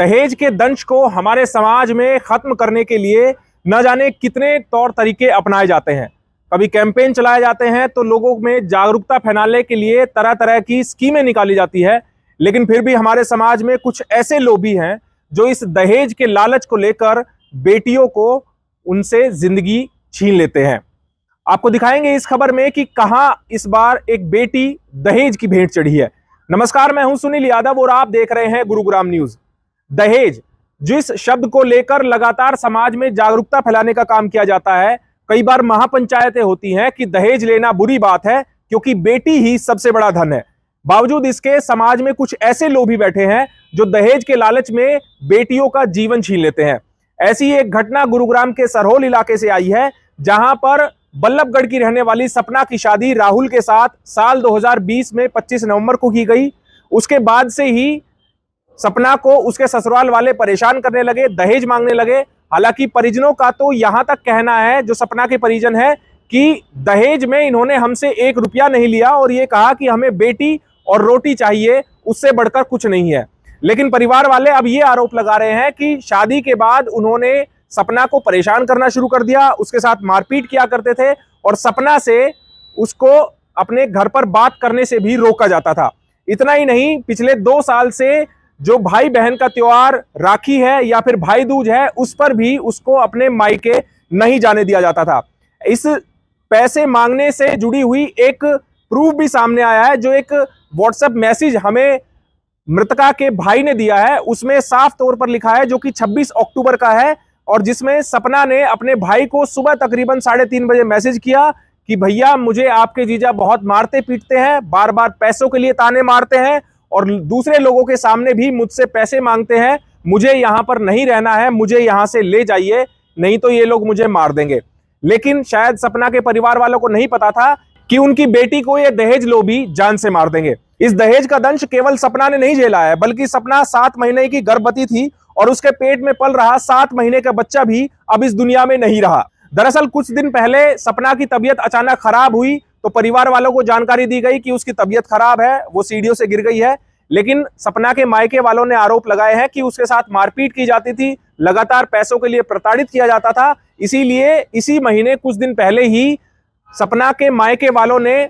दहेज के दंश को हमारे समाज में खत्म करने के लिए न जाने कितने तौर तरीके अपनाए जाते हैं। कभी कैंपेन चलाए जाते हैं तो लोगों में जागरूकता फैलाने के लिए तरह तरह की स्कीमें निकाली जाती है, लेकिन फिर भी हमारे समाज में कुछ ऐसे लोग भी हैं जो इस दहेज के लालच को लेकर बेटियों को उनसे जिंदगी छीन लेते हैं। आपको दिखाएंगे इस खबर में कि कहां इस बार एक बेटी दहेज की भेंट चढ़ी है। नमस्कार, मैं हूं सुनील यादव और आप देख रहे हैं गुरुग्राम न्यूज। दहेज, जिस शब्द को लेकर लगातार समाज में जागरूकता फैलाने का काम किया जाता है, कई बार महापंचायतें होती हैं कि दहेज लेना बुरी बात है क्योंकि बेटी ही सबसे बड़ा धन है। बावजूद इसके समाज में कुछ ऐसे लोग भी बैठे हैं जो दहेज के लालच में बेटियों का जीवन छीन लेते हैं। ऐसी एक घटना गुरुग्राम के सरहोल इलाके से आई है, जहां पर बल्लभगढ़ की रहने वाली सपना की शादी राहुल के साथ साल 2020 में 25 नवंबर को की गई। उसके बाद से ही सपना को उसके ससुराल वाले परेशान करने लगे, दहेज मांगने लगे। हालांकि परिजनों का तो यहां तक कहना है, जो सपना के परिजन है, कि दहेज में इन्होंने हमसे 1 रुपया नहीं लिया और ये कहा कि हमें बेटी और रोटी चाहिए, उससे बढ़कर कुछ नहीं है। लेकिन परिवार वाले अब ये आरोप लगा रहे हैं कि शादी के बाद उन्होंने सपना को परेशान करना शुरू कर दिया, उसके साथ मारपीट किया करते थे और सपना से उसको अपने घर पर बात करने से भी रोका जाता था। इतना ही नहीं, पिछले 2 साल से जो भाई बहन का त्योहार राखी है या फिर भाई दूज है, उस पर भी उसको अपने मायके नहीं जाने दिया जाता था। इस पैसे मांगने से जुड़ी हुई एक प्रूफ भी सामने आया है, जो एक व्हाट्सएप मैसेज हमें मृतका के भाई ने दिया है। उसमें साफ तौर पर लिखा है, जो कि 26 अक्टूबर का है, और जिसमें सपना ने अपने भाई को सुबह तकरीबन 3:30 बजे मैसेज किया कि भैया, मुझे आपके जीजा बहुत मारते पीटते हैं, बार बार पैसों के लिए ताने मारते हैं और दूसरे लोगों के सामने भी मुझसे पैसे मांगते हैं। मुझे यहां पर नहीं रहना है, मुझे यहां से ले जाइए, नहीं तो ये लोग मुझे मार देंगे। लेकिन शायद सपना के परिवार वालों को नहीं पता था कि उनकी बेटी को ये दहेज लोभी जान से मार देंगे। इस दहेज का दंश केवल सपना ने नहीं झेला है, बल्कि सपना 7 महीने की गर्भवती थी और उसके पेट में पल रहा 7 महीने का बच्चा भी अब इस दुनिया में नहीं रहा। दरअसल कुछ दिन पहले सपना की तबीयत अचानक खराब हुई तो परिवार वालों को जानकारी दी गई कि उसकी तबीयत खराब है, वो सीढ़ियों से गिर गई है। लेकिन सपना के मायके वालों ने आरोप लगाए हैं कि उसके साथ मारपीट की जाती थी, लगातार पैसों के लिए प्रताड़ित किया जाता था। इसीलिए इसी महीने कुछ दिन पहले ही सपना के मायके वालों ने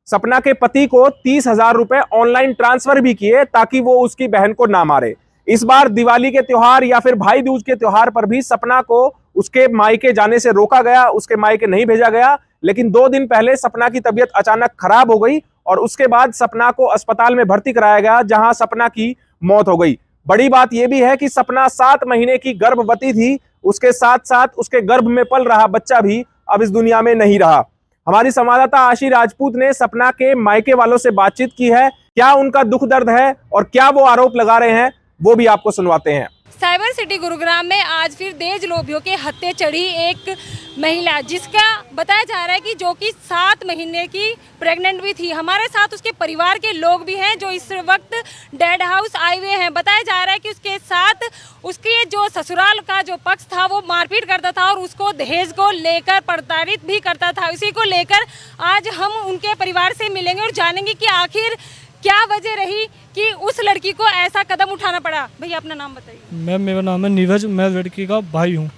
सपना के पति को 30,000 रुपए ऑनलाइन ट्रांसफर भी किए ताकि वो उसकी बहन को ना मारे। इस बार दिवाली के त्योहार या फिर भाई दूज के त्योहार पर भी सपना को उसके मायके जाने से रोका गया, उसके मायके नहीं भेजा गया। लेकिन 2 दिन पहले सपना की तबीयत अचानक खराब हो गई और उसके बाद सपना को अस्पताल में भर्ती कराया गया, जहां सपना की मौत हो गई। बड़ी बात यह भी है कि सपना 7 महीने की गर्भवती थी, उसके साथ साथ उसके गर्भ में पल रहा बच्चा भी अब इस दुनिया में नहीं रहा। हमारी संवाददाता आशी राजपूत ने सपना के मायके वालों से बातचीत की है। क्या उनका दुख दर्द है और क्या वो आरोप लगा रहे हैं, वो भी आपको सुनवाते हैं। साइबर सिटी गुरुग्राम में आज फिर दहेज लोभियों के हत्या चढ़ी एक महिला, जिसका बताया जा रहा है कि जो कि 7 महीने की प्रेग्नेंट भी थी। हमारे साथ उसके परिवार के लोग भी हैं जो इस वक्त डेड हाउस आए हुए हैं। बताया जा रहा है कि उसके साथ उसके जो ससुराल का जो पक्ष था वो मारपीट करता था और उसको दहेज को लेकर प्रताड़ित भी करता था। इसी को लेकर आज हम उनके परिवार से मिलेंगे और जानेंगे कि आखिर क्या वजह रही कि उस लड़की को ऐसा कदम उठाना पड़ा। भैया, अपना नाम बताइए। मैम, मेरा नाम है नीरज, मैं लड़की का भाई हूँ।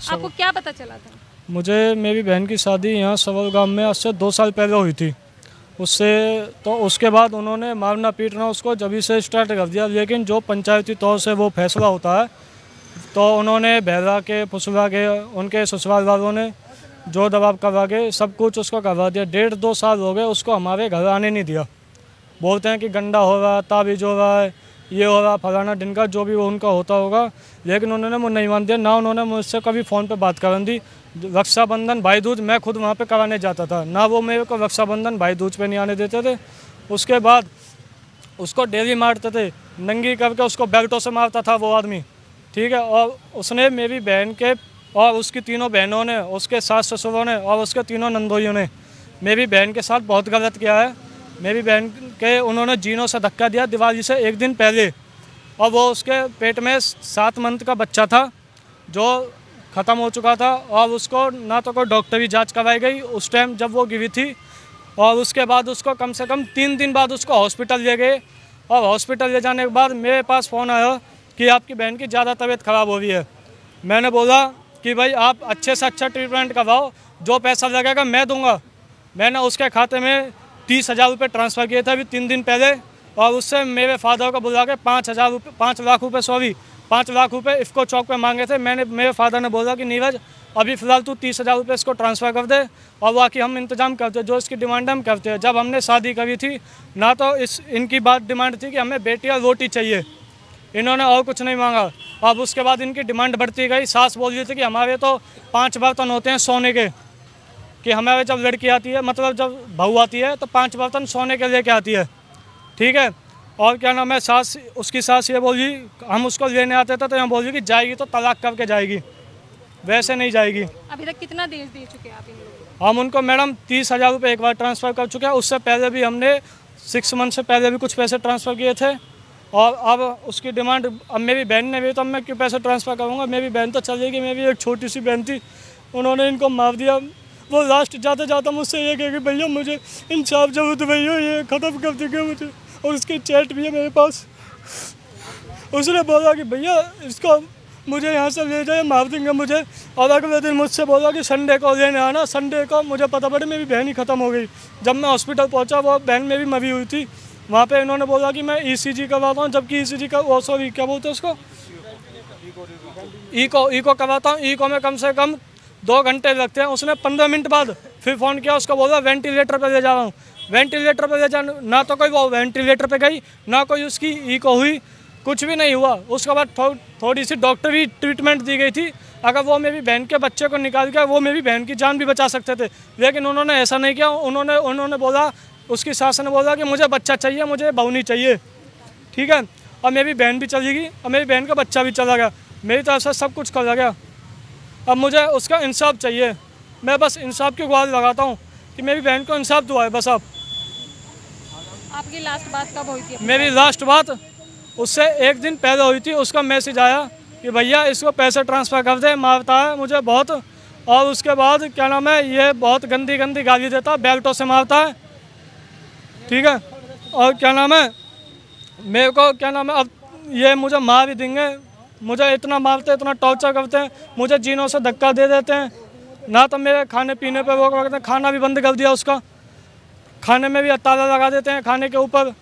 आपको क्या पता चला था? मुझे मेरी बहन की शादी यहाँ सवल गांव में आज से 2 साल पहले हुई थी। उसके बाद उन्होंने मारना पीटना उसको जभी से स्टार्ट कर दिया। लेकिन जो पंचायती तौर से वो फैसला होता है, तो उन्होंने बहरा के फुसला के उनके ससुराल वालों ने जो दबाव करवा के सब कुछ उसको करवा दिया। 1.5-2 साल हो गए उसको हमारे घर आने नहीं दिया। बोलते हैं कि गंदा हो रहा है, ताबीज हो रहा है, ये हो रहा, फलाना दिन का जो भी वो उनका होता होगा। लेकिन उन्होंने मुझे नहीं मान दिया, ना उन्होंने मुझसे कभी फ़ोन पे बात करने दी। रक्षाबंधन भाई दूज मैं खुद वहाँ पे कराने जाता था, ना वो मेरे को रक्षाबंधन भाई दूज पे नहीं आने देते थे। उसके बाद उसको डेली मारते थे, नंगी करके उसको बेल्टों से मारता था वो आदमी, ठीक है। और उसने मेरी बहन के और उसकी 3 बहनों ने, उसके सास ससुरों ने और उसके 3 नंदोइयों ने मेरी बहन के साथ बहुत गलत किया है। मेरी बहन के उन्होंने जीनों से धक्का दिया दिवाली से 1 दिन पहले, और वो उसके पेट में 7 मंथ का बच्चा था जो ख़त्म हो चुका था, और उसको ना तो कोई डॉक्टरी जांच करवाई गई उस टाइम जब वो गिरी थी। और उसके बाद उसको कम से कम 3 दिन बाद उसको हॉस्पिटल ले गए, और हॉस्पिटल ले जाने के बाद मेरे पास फ़ोन आया कि आपकी बहन की ज़्यादा तबीयत ख़राब हो रही है। मैंने बोला कि भाई आप अच्छे से अच्छा ट्रीटमेंट करवाओ, जो पैसा लगेगा मैं दूंगा। मैंने उसके खाते में 30,000 रुपये ट्रांसफ़र किए थे अभी 3 दिन पहले, और उससे मेरे फादर को बुला के 5 लाख रुपये इफ़को चौक पे मांगे थे। मेरे फादर ने बोला कि नीरज अभी फ़िलहाल तू 30,000 रुपये इसको ट्रांसफ़र कर दे और बाकी हम इंतज़ाम करते, जो इसकी डिमांड हम करते हैं। जब हमने शादी करी थी ना तो इनकी बात डिमांड थी कि हमें बेटी और रोटी चाहिए, इन्होंने और कुछ नहीं मांगा। अब उसके बाद इनकी डिमांड बढ़ती गई। सास बोल रही थी कि हमारे तो 5 बर्तन होते हैं सोने के, कि हमारे जब लड़की आती है, मतलब जब बहू आती है तो 5 बर्तन सोने के लेके आती है, ठीक है। और क्या नाम है, उसकी सास ये बोली, हम उसको लेने आते थे तो यहाँ बोली कि जाएगी तो तलाक करके जाएगी, वैसे नहीं जाएगी। अभी तक कितना दहेज दे चुके हैं आप इन लोगों को? हम उनको मैडम 30,000 रुपये एक बार ट्रांसफ़र कर चुके हैं। उससे पहले भी हमने 6 मंथ से पहले भी कुछ पैसे ट्रांसफ़र किए थे। और अब उसकी डिमांड, अब मेरी बहन ने भी, तो मैं क्यों पैसे ट्रांसफ़र करूँगा, मेरी बहन तो चलेगी। मेरी एक छोटी सी बहन थी, उन्होंने इनको मार दिया। वो लास्ट जाते जाते मुझसे ये कहे कि भैया मुझे इंसाफ जरूरत, भैया ये ख़त्म कर देंगे मुझे। और उसकी चैट भी है मेरे पास। उसने बोला कि भैया इसको मुझे यहाँ से ले जाए, मार देंगे मुझे। और अगले दिन मुझसे बोला कि संडे को लेने आना। संडे को मुझे पता पड़े मेरी बहन ही ख़त्म हो गई। जब मैं हॉस्पिटल पहुँचा वो बहन मेरी मरी हुई थी। वहाँ पे इन्होंने बोला कि मैं ECG करवाता हूँ, जबकि ECG का वो सॉरी क्या बोलते हैं उसको, ईको करवाता हूँ। ईको में कम से कम 2 घंटे लगते हैं। उसने 15 मिनट बाद फिर फ़ोन किया, उसको बोला वेंटिलेटर पे ले जा रहा हूँ। वेंटिलेटर पे ले जा, ना तो कोई वो वेंटिलेटर पे गई, ना कोई उसकी ईको हुई, कुछ भी नहीं हुआ। उसके बाद थोड़ी सी डॉक्टरी ट्रीटमेंट दी गई थी। अगर वो मेरी बहन के बच्चे को निकाल कर वो मेरी बहन की जान भी बचा सकते थे, लेकिन उन्होंने ऐसा नहीं किया। उन्होंने बोला, उसकी सास ने बोला कि मुझे बच्चा चाहिए, मुझे बहू नहीं चाहिए, ठीक है। और मेरी बहन भी चली गई और मेरी बहन का बच्चा भी चला गया, मेरी तरफ से सब कुछ चला गया। अब मुझे उसका इंसाफ चाहिए। मैं बस इंसाफ की गुहार लगाता हूँ कि मेरी बहन को इंसाफ दुआए बस। आपकी लास्ट बात कब हुई थी? मेरी लास्ट बात उससे 1 दिन पहले हुई थी। उसका मैसेज आया कि भैया इसको पैसे ट्रांसफ़र कर दे, मारता है मुझे बहुत। और उसके बाद क्या नाम है, ये बहुत गंदी गंदी गाली देता, बेल्टों से मारता है, ठीक है। और क्या नाम है, मेरे को क्या नाम है, अब ये मुझे मार भी देंगे। मुझे इतना मारते, इतना टॉर्चर करते हैं, मुझे जीनों से धक्का दे देते हैं। ना तो मेरे खाने पीने पे रोक रखते हैं, खाना भी बंद कर दिया उसका, खाने में भी ताला लगा देते हैं खाने के ऊपर।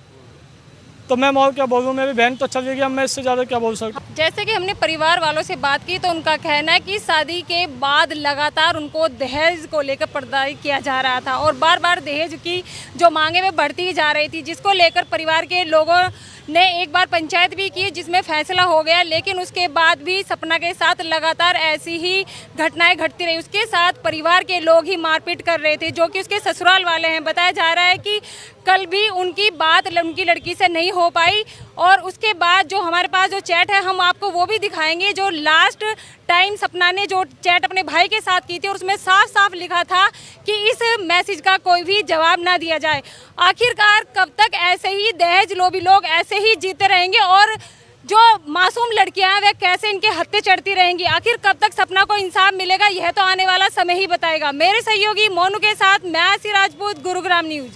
तो मैं और क्या बोलूँ, मेरी बहन तो चली गई, अब मैं इससे ज़्यादा क्या बोल सकता हूँ। जैसे कि हमने परिवार वालों से बात की तो उनका कहना है कि शादी के बाद लगातार उनको दहेज को लेकर पर्दा किया जा रहा था और बार बार दहेज की जो मांगे में बढ़ती जा रही थी, जिसको लेकर परिवार के लोगों ने एक बार पंचायत भी की जिसमें फैसला हो गया। लेकिन उसके बाद भी सपना के साथ लगातार ऐसी ही घटनाएं घटती रही। उसके साथ परिवार के लोग ही मारपीट कर रहे थे, जो कि उसके ससुराल वाले हैं। बताया जा रहा है कि कल भी उनकी बात उनकी लड़की से नहीं हो पाई। और उसके बाद जो हमारे पास जो चैट है हम आपको वो भी दिखाएंगे, जो लास्ट टाइम सपना ने जो चैट अपने भाई के साथ की थी और उसमें साफ साफ लिखा था कि इस मैसेज का कोई भी जवाब ना दिया जाए। आखिरकार कब तक ऐसे ही दहेज लोभी लोग ऐसे ही जीते रहेंगे और जो मासूम लड़कियां हैं वे कैसे इनके हत्थे चढ़ती रहेंगी? आखिर कब तक सपना को इंसाफ मिलेगा, यह तो आने वाला समय ही बताएगा। मेरे सहयोगी मोनू के साथ मैं आसी राजपूत, गुरुग्राम न्यूज।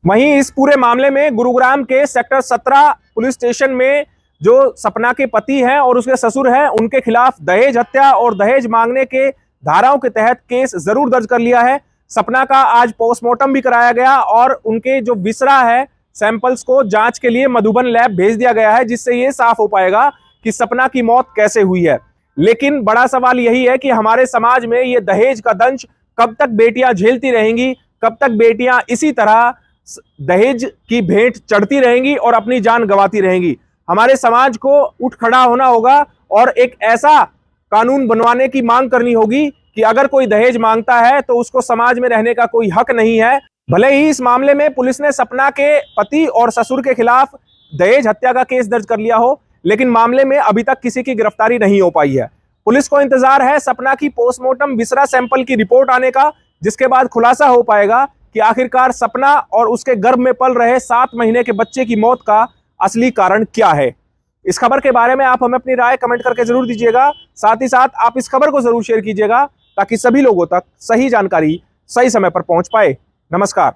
वहीं इस पूरे मामले में गुरुग्राम के सेक्टर 17 पुलिस स्टेशन में जो सपना के पति हैं और उसके ससुर हैं, उनके खिलाफ दहेज हत्या और दहेज मांगने के धाराओं के तहत केस जरूर दर्ज कर लिया है। सपना का आज पोस्टमार्टम भी कराया गया और उनके जो विसरा है सैंपल्स को जांच के लिए मधुबन लैब भेज दिया गया है, जिससे ये साफ हो पाएगा कि सपना की मौत कैसे हुई है। लेकिन बड़ा सवाल यही है कि हमारे समाज में ये दहेज का दंश कब तक बेटियां झेलती रहेंगी, कब तक बेटियां इसी तरह दहेज की भेंट चढ़ती रहेंगी और अपनी जान गंवाती रहेंगी। हमारे समाज को उठ खड़ा होना होगा और एक ऐसा कानून बनवाने की मांग करनी होगी कि अगर कोई दहेज मांगता है तो उसको समाज में रहने का कोई हक नहीं है। भले ही इस मामले में पुलिस ने सपना के पति और ससुर के खिलाफ दहेज हत्या का केस दर्ज कर लिया हो, लेकिन मामले में अभी तक किसी की गिरफ्तारी नहीं हो पाई है। पुलिस को इंतजार है सपना की पोस्टमार्टम विसरा सैंपल की रिपोर्ट आने का, जिसके बाद खुलासा हो पाएगा कि आखिरकार सपना और उसके गर्भ में पल रहे 7 महीने के बच्चे की मौत का असली कारण क्या है। इस खबर के बारे में आप हमें अपनी राय कमेंट करके जरूर दीजिएगा। साथ ही साथ आप इस खबर को जरूर शेयर कीजिएगा ताकि सभी लोगों तक सही जानकारी सही समय पर पहुंच पाए। नमस्कार।